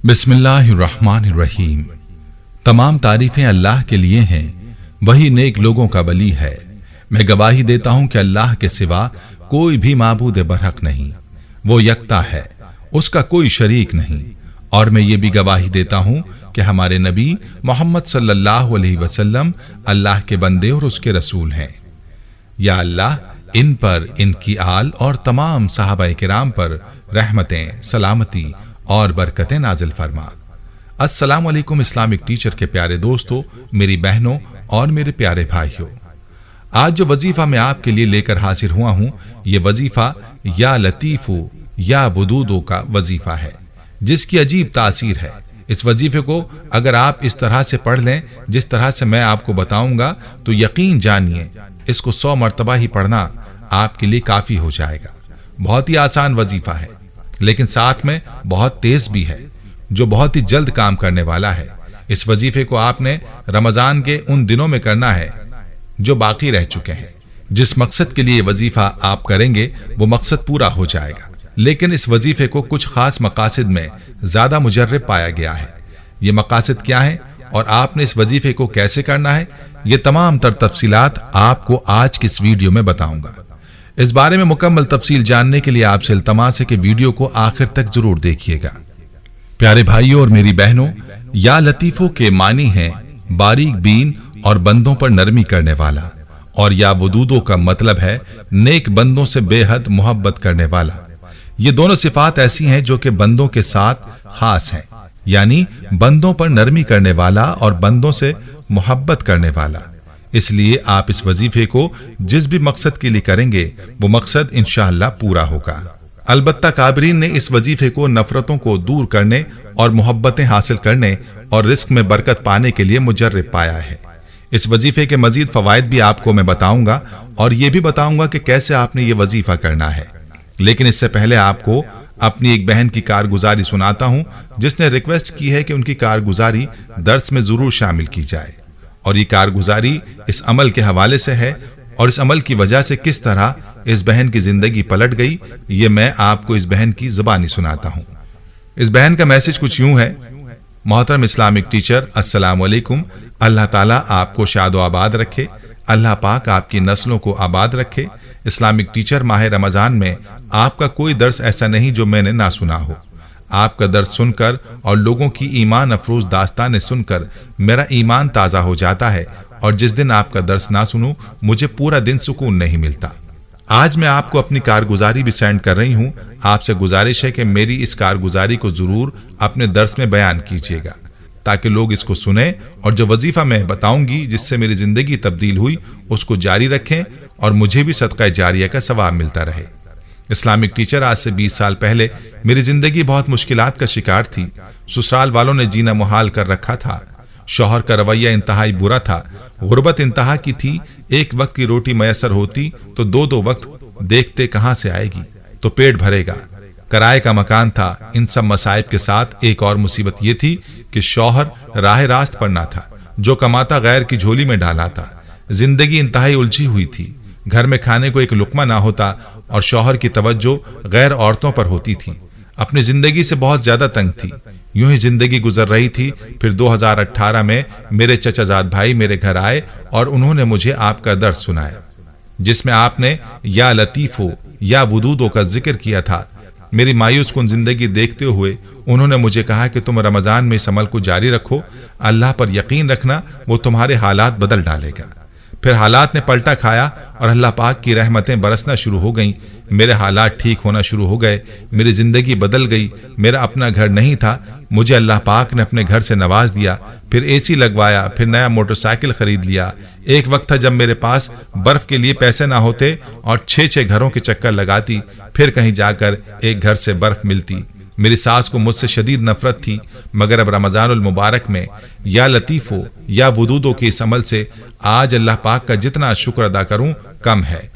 बिस्मिल्लाहिर्रहमानिर्रहीम। तमाम तारीफें अल्लाह के लिए हैं, वही नेक लोगों का वली है। मैं गवाही देता हूं कि अल्लाह के सिवा कोई भी माबूद बरहक नहीं, वो यकता है, उसका कोई शरीक नहीं। और मैं ये भी गवाही देता हूं कि हमारे नबी मोहम्मद सल्लल्लाहु अलैहि वसल्लम अल्लाह के बंदे और उसके रसूल हैं। या अल्लाह इन पर, इनकी आल और तमाम सहाबा किराम पर रहमतें, सलामती और बरकतें नाजिल फरमा। अस्सलामु अलैकुम इस्लामिक टीचर के प्यारे दोस्तों, मेरी बहनों और मेरे प्यारे भाइयों, आज जो वजीफा मैं आपके लिए लेकर हाजिर हुआ हूं, ये वजीफा या लतीफू या वदूदो का वजीफा है, जिसकी अजीब तासीर है। इस वजीफे को अगर आप इस तरह से पढ़ लें जिस तरह से मैं आपको बताऊंगा, तो यकीन जानिए इसको 100 मरतबा ही पढ़ना आपके लिए काफी हो जाएगा। बहुत ही आसान वजीफा है, लेकिन साथ में बहुत तेज भी है, जो बहुत ही जल्द काम करने वाला है। इस वजीफे को आपने रमजान के उन दिनों में करना है जो बाकी रह चुके हैं। जिस मकसद के लिए वजीफा आप करेंगे वो मकसद पूरा हो जाएगा, लेकिन इस वजीफे को कुछ खास मकासद में ज्यादा मुजर्रब पाया गया है। ये मकासद क्या है और आपने इस वजीफे को कैसे करना है, ये तमाम तर तफसीलात आपको आज की इस वीडियो में बताऊंगा। इस बारे में मुकम्मल तफसील जानने के लिए आपसे इल्तमास है कि वीडियो को आखिर तक जरूर देखिएगा। प्यारे भाइयों और मेरी बहनों, या लतीफों के मानी हैं बारीक बीन और बंदों पर नरमी करने वाला, और या वदूदों का मतलब है नेक बंदों से बेहद मोहब्बत करने वाला। ये दोनों सिफात ऐसी हैं जो कि बंदों के साथ खास हैं, यानी बंदों पर नरमी करने वाला और बंदों से मोहब्बत करने वाला। इसलिए आप इस वजीफे को जिस भी मकसद के लिए करेंगे वो मकसद इंशाअल्लाह पूरा होगा। अलबत्ता काबरीन ने इस वजीफे को नफरतों को दूर करने और मोहब्बतें हासिल करने और रिस्क में बरकत पाने के लिए मुजर्रब पाया है। इस वजीफे के मजीद फवायद भी आपको मैं बताऊंगा और ये भी बताऊंगा कि कैसे आपने ये वजीफा करना है। लेकिन इससे पहले आपको अपनी एक बहन की कारगुजारी सुनाता हूं, जिसने रिक्वेस्ट की है कि उनकी कारगुजारी दर्स में जरूर शामिल की जाए। और ये कारगुजारी इस अमल के हवाले से है, और इस अमल की वजह से किस तरह इस बहन की जिंदगी पलट गई, ये मैं आपको इस बहन की ज़बानी सुनाता हूँ। इस बहन का मैसेज कुछ यूं है। मोहतरम इस्लामिक टीचर, अस्सलाम वालेकुम। अल्लाह ताला आपको शाद व आबाद रखे, अल्लाह पाक आपकी नस्लों को आबाद रखे। इस्लामिक टीचर, माह रमजान में आपका कोई दर्स ऐसा नहीं जो मैंने ना सुना हो। आपका दर्स सुनकर और लोगों की ईमान अफरोज दास्तानें सुनकर मेरा ईमान ताज़ा हो जाता है, और जिस दिन आपका दर्स ना सुनूं मुझे पूरा दिन सुकून नहीं मिलता। आज मैं आपको अपनी कारगुजारी भी सेंड कर रही हूं। आपसे गुजारिश है कि मेरी इस कारगुजारी को जरूर अपने दर्स में बयान कीजिएगा, ताकि लोग इसको सुने और जो वजीफा मैं बताऊंगी जिससे मेरी जिंदगी तब्दील हुई उसको जारी रखें और मुझे भी सदका जारिया का सवाब मिलता रहे। इस्लामिक टीचर, आज से 20 साल पहले मेरी जिंदगी बहुत मुश्किलात का शिकार थी। ससुराल वालों ने जीना मुहाल कर रखा था। शौहर का रवैया इंतहाई बुरा था। गुर्बत इंतहा की थी। एक वक्त की रोटी मयसर होती तो दो वक्त देखते कहां से आएगी, तो पेट भरेगा। किराए का मकान था। इन सब मसाइब के साथ एक और मुसीबत ये थी कि शौहर राह रास्त पर ना था, जो कमाता गैर की झोली में डाला था। जिंदगी इंतहाई उलझी हुई थी। घर में खाने को एक लुकमा ना होता और शौहर की तवज्जो गैर औरतों पर होती थी। अपनी जिंदगी से बहुत ज्यादा तंग थी। यूं ही जिंदगी गुजर रही थी। फिर 2018 में मेरे चचाजाद भाई मेरे घर आए और उन्होंने मुझे आपका दर्स सुनाया, जिसमें आपने या लतीफो या वदूदो का जिक्र किया था। मेरी मायूस कुन जिंदगी देखते हुए उन्होंने मुझे कहा कि तुम रमजान में इस अमल को जारी रखो, अल्लाह पर यकीन रखना, वो तुम्हारे हालात बदल डालेगा। फिर हालात ने पलटा खाया और अल्लाह पाक की रहमतें बरसना शुरू हो गईं। मेरे हालात ठीक होना शुरू हो गए। मेरी जिंदगी बदल गई। मेरा अपना घर नहीं था, मुझे अल्लाह पाक ने अपने घर से नवाज दिया। फिर एसी लगवाया, फिर नया मोटरसाइकिल खरीद लिया। एक वक्त था जब मेरे पास बर्फ के लिए पैसे ना होते और 6 घरों के चक्कर लगाती, फिर कहीं जाकर एक घर से बर्फ मिलती। मेरी सास को मुझसे शदीद नफरत थी, मगर अब रमजानुल मुबारक में या लतीफो या वदूदो के इस अमल से आज अल्लाह पाक का जितना शुक्र अदा करूं कम है।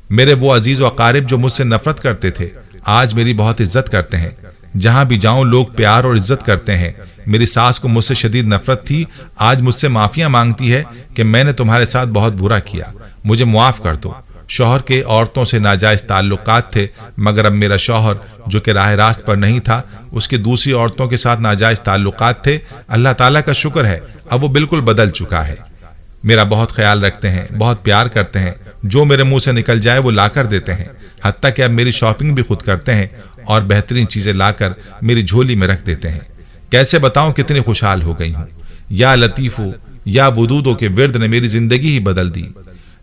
मेरे वो अजीज व अकारिब जो मुझसे नफरत करते थे, आज मेरी बहुत इज्जत करते हैं। जहां भी जाऊं लोग प्यार और इज्जत करते हैं। मेरी सास को मुझसे शदीद नफरत थी, आज मुझसे माफिया मांगती है कि मैंने तुम्हारे साथ बहुत बुरा किया, मुझे मुआफ कर दो। شوہر کے عورتوں سے ناجائز تعلقات تھے، مگر اب میرا شوہر جو کہ راہ راست پر نہیں تھا، اس کے دوسری عورتوں کے ساتھ ناجائز تعلقات تھے۔ اللہ تعالیٰ کا شکر ہے اب وہ بالکل بدل چکا ہے، میرا بہت خیال رکھتے ہیں، بہت پیار کرتے ہیں، جو میرے منہ سے نکل جائے وہ لا کر دیتے ہیں، حتیٰ کہ اب میری شاپنگ بھی خود کرتے ہیں اور بہترین چیزیں لا کر میری جھولی میں رکھ دیتے ہیں۔ کیسے بتاؤں کتنی خوشحال ہو گئی ہوں۔ یا لطیفو یا ودودو کے ورد نے میری زندگی ہی بدل دی۔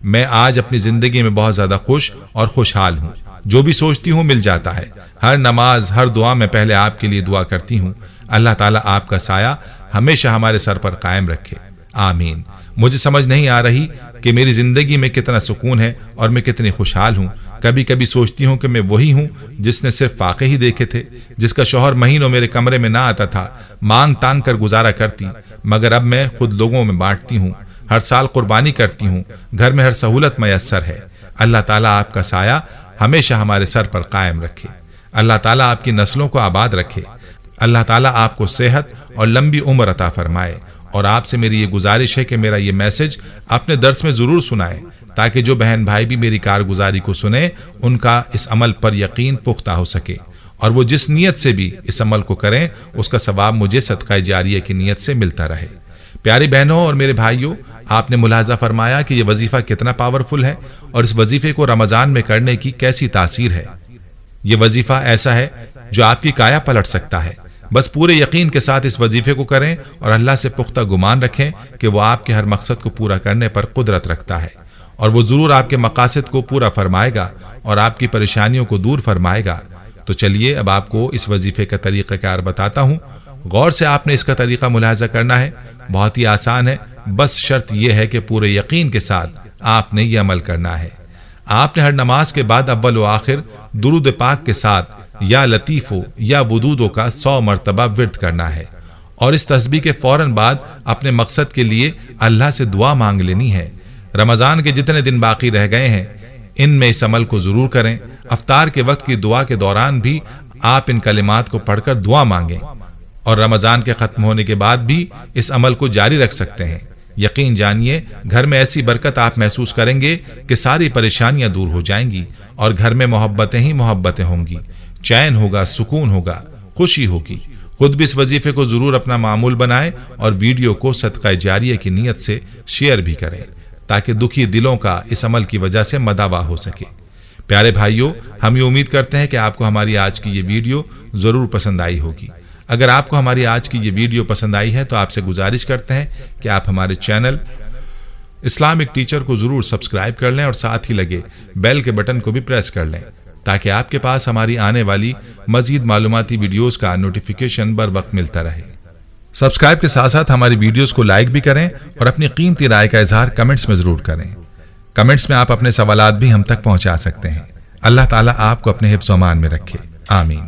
میں آج اپنی زندگی میں بہت زیادہ خوش اور خوشحال ہوں، جو بھی سوچتی ہوں مل جاتا ہے۔ ہر نماز، ہر دعا میں پہلے آپ کے لیے دعا کرتی ہوں، اللہ تعالیٰ آپ کا سایہ ہمیشہ ہمارے سر پر قائم رکھے، آمین۔ مجھے سمجھ نہیں آ رہی کہ میری زندگی میں کتنا سکون ہے اور میں کتنی خوشحال ہوں۔ کبھی کبھی سوچتی ہوں کہ میں وہی ہوں جس نے صرف فاقے ہی دیکھے تھے، جس کا شوہر مہینوں میرے کمرے میں نہ آتا تھا، مانگ تانگ کر گزارا کرتی، مگر اب میں خود لوگوں میں بانٹتی ہوں، ہر سال قربانی کرتی ہوں، گھر میں ہر سہولت میسر ہے۔ اللہ تعالیٰ آپ کا سایہ ہمیشہ ہمارے سر پر قائم رکھے، اللہ تعالیٰ آپ کی نسلوں کو آباد رکھے، اللہ تعالیٰ آپ کو صحت اور لمبی عمر عطا فرمائے۔ اور آپ سے میری یہ گزارش ہے کہ میرا یہ میسج اپنے درس میں ضرور سنائیں، تاکہ جو بہن بھائی بھی میری کارگزاری کو سنیں ان کا اس عمل پر یقین پختہ ہو سکے، اور وہ جس نیت سے بھی اس عمل کو کریں اس کا ثواب مجھے صدقہ جاریہ کی نیت سے ملتا رہے۔ پیاری بہنوں اور میرے بھائیوں، آپ نے ملاحظہ فرمایا کہ یہ وظیفہ کتنا پاورفل ہے اور اس وظیفے کو رمضان میں کرنے کی کیسی تاثیر ہے۔ یہ وظیفہ ایسا ہے جو آپ کی کایا پلٹ سکتا ہے۔ بس پورے یقین کے ساتھ اس وظیفے کو کریں اور اللہ سے پختہ گمان رکھیں کہ وہ آپ کے ہر مقصد کو پورا کرنے پر قدرت رکھتا ہے، اور وہ ضرور آپ کے مقاصد کو پورا فرمائے گا اور آپ کی پریشانیوں کو دور فرمائے گا۔ تو چلیے اب آپ کو اس وظیفے کا طریقہ کار بتاتا ہوں۔ غور سے آپ نے اس کا طریقہ ملاحظہ کرنا ہے، بہت ہی آسان ہے، بس شرط یہ ہے کہ پورے یقین کے ساتھ آپ نے یہ عمل کرنا ہے۔ آپ نے ہر نماز کے بعد اول و آخر درود پاک کے ساتھ یا لطیفو یا ودودو کا 100 مرتبہ ورد کرنا ہے، اور اس تسبیح کے فوراً بعد اپنے مقصد کے لیے اللہ سے دعا مانگ لینی ہے۔ رمضان کے جتنے دن باقی رہ گئے ہیں ان میں اس عمل کو ضرور کریں۔ افطار کے وقت کی دعا کے دوران بھی آپ ان کلمات کو پڑھ کر دعا مانگیں، اور رمضان کے ختم ہونے کے بعد بھی اس عمل کو جاری رکھ سکتے ہیں۔ یقین جانیے گھر میں ایسی برکت آپ محسوس کریں گے کہ ساری پریشانیاں دور ہو جائیں گی، اور گھر میں محبتیں ہی محبتیں ہوں گی، چین ہوگا، سکون ہوگا، خوشی ہوگی۔ خود بھی اس وظیفے کو ضرور اپنا معمول بنائیں اور ویڈیو کو صدقہ جاریہ کی نیت سے شیئر بھی کریں، تاکہ دکھی دلوں کا اس عمل کی وجہ سے مداوا ہو سکے۔ پیارے بھائیوں، ہم یہ امید کرتے ہیں کہ آپ کو ہماری آج کی یہ ویڈیو ضرور پسند آئی ہوگی۔ اگر آپ کو ہماری آج کی یہ ویڈیو پسند آئی ہے تو آپ سے گزارش کرتے ہیں کہ آپ ہمارے چینل اسلامک ٹیچر کو ضرور سبسکرائب کر لیں، اور ساتھ ہی لگے بیل کے بٹن کو بھی پریس کر لیں، تاکہ آپ کے پاس ہماری آنے والی مزید معلوماتی ویڈیوز کا نوٹیفیکیشن بر وقت ملتا رہے۔ سبسکرائب کے ساتھ ساتھ ہماری ویڈیوز کو لائک بھی کریں اور اپنی قیمتی رائے کا اظہار کمنٹس میں ضرور کریں۔ کمنٹس میں آپ اپنے سوالات بھی ہم تک پہنچا سکتے ہیں۔ اللہ تعالیٰ آپ کو اپنے حفظ و امان میں رکھے، آمین۔